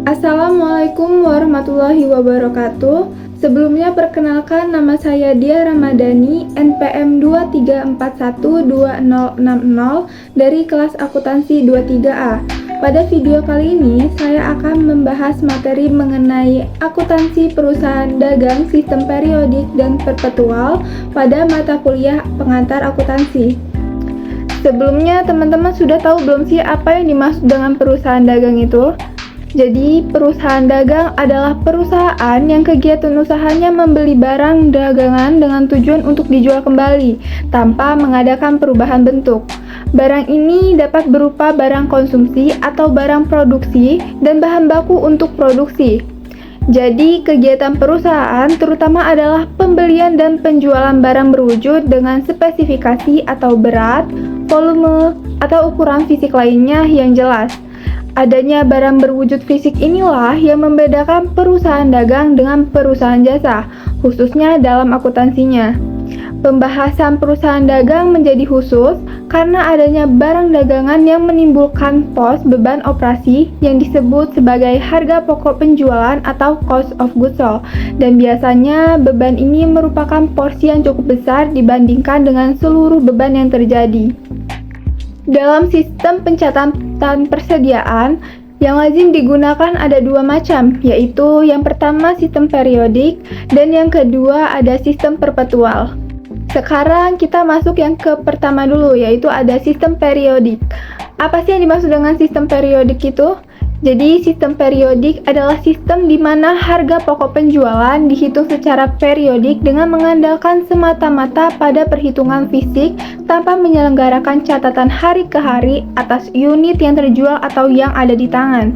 Assalamualaikum warahmatullahi wabarakatuh. Sebelumnya perkenalkan, nama saya Dia Ramadhani, NPM 23412060 dari kelas akuntansi 23A. Pada video kali ini, saya akan membahas materi mengenai akuntansi perusahaan dagang sistem periodik dan perpetual pada mata kuliah pengantar akuntansi. Sebelumnya, teman-teman sudah tahu belum sih apa yang dimaksud dengan perusahaan dagang itu? Jadi, perusahaan dagang adalah perusahaan yang kegiatan usahanya membeli barang dagangan dengan tujuan untuk dijual kembali, tanpa mengadakan perubahan bentuk. Barang ini dapat berupa barang konsumsi atau barang produksi dan bahan baku untuk produksi. Jadi, kegiatan perusahaan terutama adalah pembelian dan penjualan barang berwujud dengan spesifikasi atau berat, volume, atau ukuran fisik lainnya yang jelas. Adanya barang berwujud fisik inilah yang membedakan perusahaan dagang dengan perusahaan jasa, khususnya dalam akuntansinya. Pembahasan perusahaan dagang menjadi khusus karena adanya barang dagangan yang menimbulkan pos beban operasi yang disebut sebagai harga pokok penjualan atau cost of goods sold, dan biasanya beban ini merupakan porsi yang cukup besar dibandingkan dengan seluruh beban yang terjadi. Dalam sistem pencatatan persediaan, yang lazim digunakan ada dua macam, yaitu yang pertama sistem periodik dan yang kedua ada sistem perpetual. Sekarang kita masuk yang ke pertama dulu, yaitu ada sistem periodik. Apa sih yang dimaksud dengan sistem periodik itu? Jadi, sistem periodik adalah sistem di mana harga pokok penjualan dihitung secara periodik dengan mengandalkan semata-mata pada perhitungan fisik tanpa menyelenggarakan catatan hari ke hari atas unit yang terjual atau yang ada di tangan.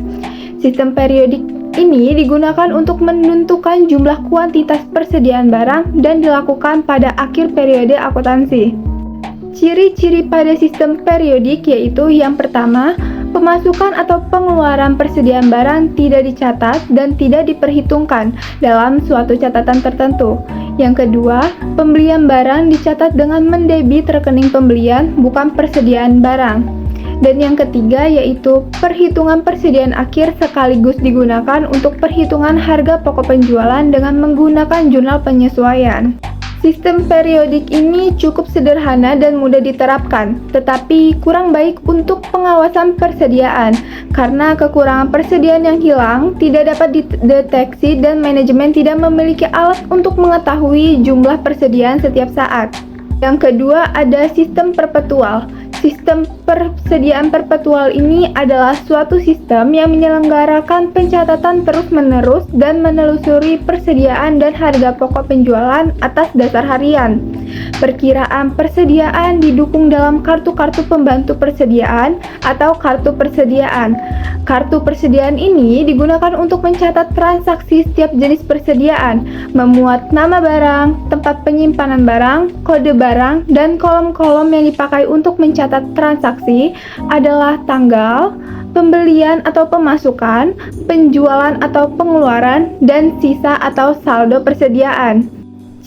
Sistem periodik ini digunakan untuk menentukan jumlah kuantitas persediaan barang dan dilakukan pada akhir periode akuntansi. Ciri-ciri pada sistem periodik yaitu yang pertama, pemasukan atau pengeluaran persediaan barang tidak dicatat dan tidak diperhitungkan dalam suatu catatan tertentu. Yang kedua, pembelian barang dicatat dengan mendebit rekening pembelian, bukan persediaan barang. Dan yang ketiga yaitu perhitungan persediaan akhir sekaligus digunakan untuk perhitungan harga pokok penjualan dengan menggunakan jurnal penyesuaian. Sistem periodik ini cukup sederhana dan mudah diterapkan, tetapi kurang baik untuk pengawasan persediaan karena kekurangan persediaan yang hilang tidak dapat dideteksi dan manajemen tidak memiliki alat untuk mengetahui jumlah persediaan setiap saat. Yang kedua ada sistem perpetual. Sistem persediaan perpetual ini adalah suatu sistem yang menyelenggarakan pencatatan terus-menerus dan menelusuri persediaan dan harga pokok penjualan atas dasar harian. Perkiraan persediaan didukung dalam kartu-kartu pembantu persediaan atau kartu persediaan. Kartu persediaan ini digunakan untuk mencatat transaksi setiap jenis persediaan, memuat nama barang, tempat penyimpanan barang, kode barang, dan kolom-kolom yang dipakai untuk mencatat transaksi adalah tanggal, pembelian atau pemasukan, penjualan atau pengeluaran, dan sisa atau saldo persediaan.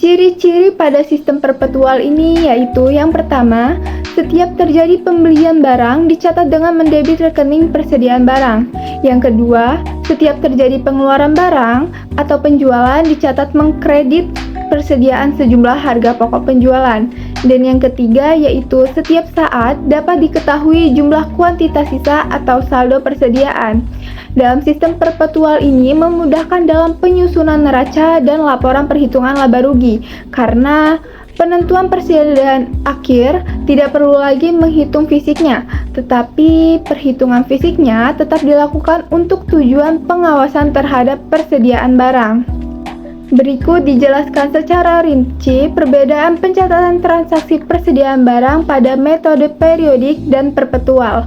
Ciri-ciri pada sistem perpetual ini yaitu yang pertama, setiap terjadi pembelian barang dicatat dengan mendebit rekening persediaan barang. Yang kedua, setiap terjadi pengeluaran barang atau penjualan dicatat mengkredit persediaan sejumlah harga pokok penjualan. Dan yang ketiga yaitu setiap saat dapat diketahui jumlah kuantitas sisa atau saldo persediaan. Dalam sistem perpetual ini memudahkan dalam penyusunan neraca dan laporan perhitungan laba rugi karena penentuan persediaan akhir tidak perlu lagi menghitung fisiknya, tetapi perhitungan fisiknya tetap dilakukan untuk tujuan pengawasan terhadap persediaan barang. Berikut dijelaskan secara rinci perbedaan pencatatan transaksi persediaan barang pada metode periodik dan perpetual.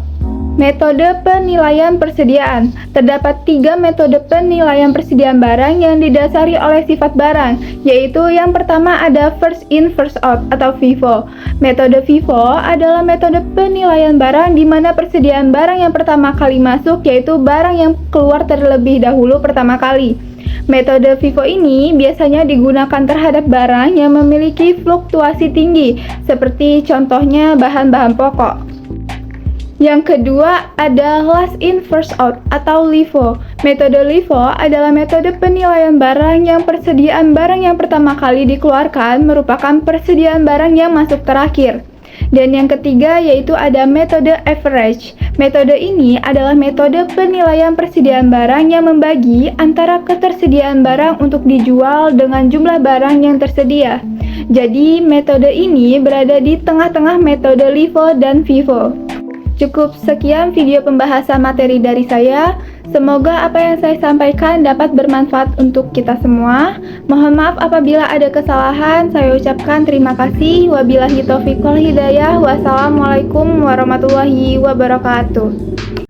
Metode penilaian persediaan. Terdapat 3 metode penilaian persediaan barang yang didasari oleh sifat barang, yaitu yang pertama ada first in first out atau FIFO. Metode FIFO adalah metode penilaian barang di mana persediaan barang yang pertama kali masuk yaitu barang yang keluar terlebih dahulu pertama kali. Metode FIFO ini biasanya digunakan terhadap barang yang memiliki fluktuasi tinggi, seperti contohnya bahan-bahan pokok. Yang kedua ada last in first out atau LIFO. Metode LIFO adalah metode penilaian barang yang persediaan barang yang pertama kali dikeluarkan merupakan persediaan barang yang masuk terakhir. Dan yang ketiga yaitu ada metode average. Metode ini adalah metode penilaian persediaan barang yang membagi antara ketersediaan barang untuk dijual dengan jumlah barang yang tersedia. Jadi metode ini berada di tengah-tengah metode LIFO dan FIFO. Cukup sekian video pembahasan materi dari saya. Semoga apa yang saya sampaikan dapat bermanfaat untuk kita semua. Mohon maaf apabila ada kesalahan. Saya ucapkan terima kasih. Wabillahi taufiq wal hidayah. Wassalamualaikum warahmatullahi wabarakatuh.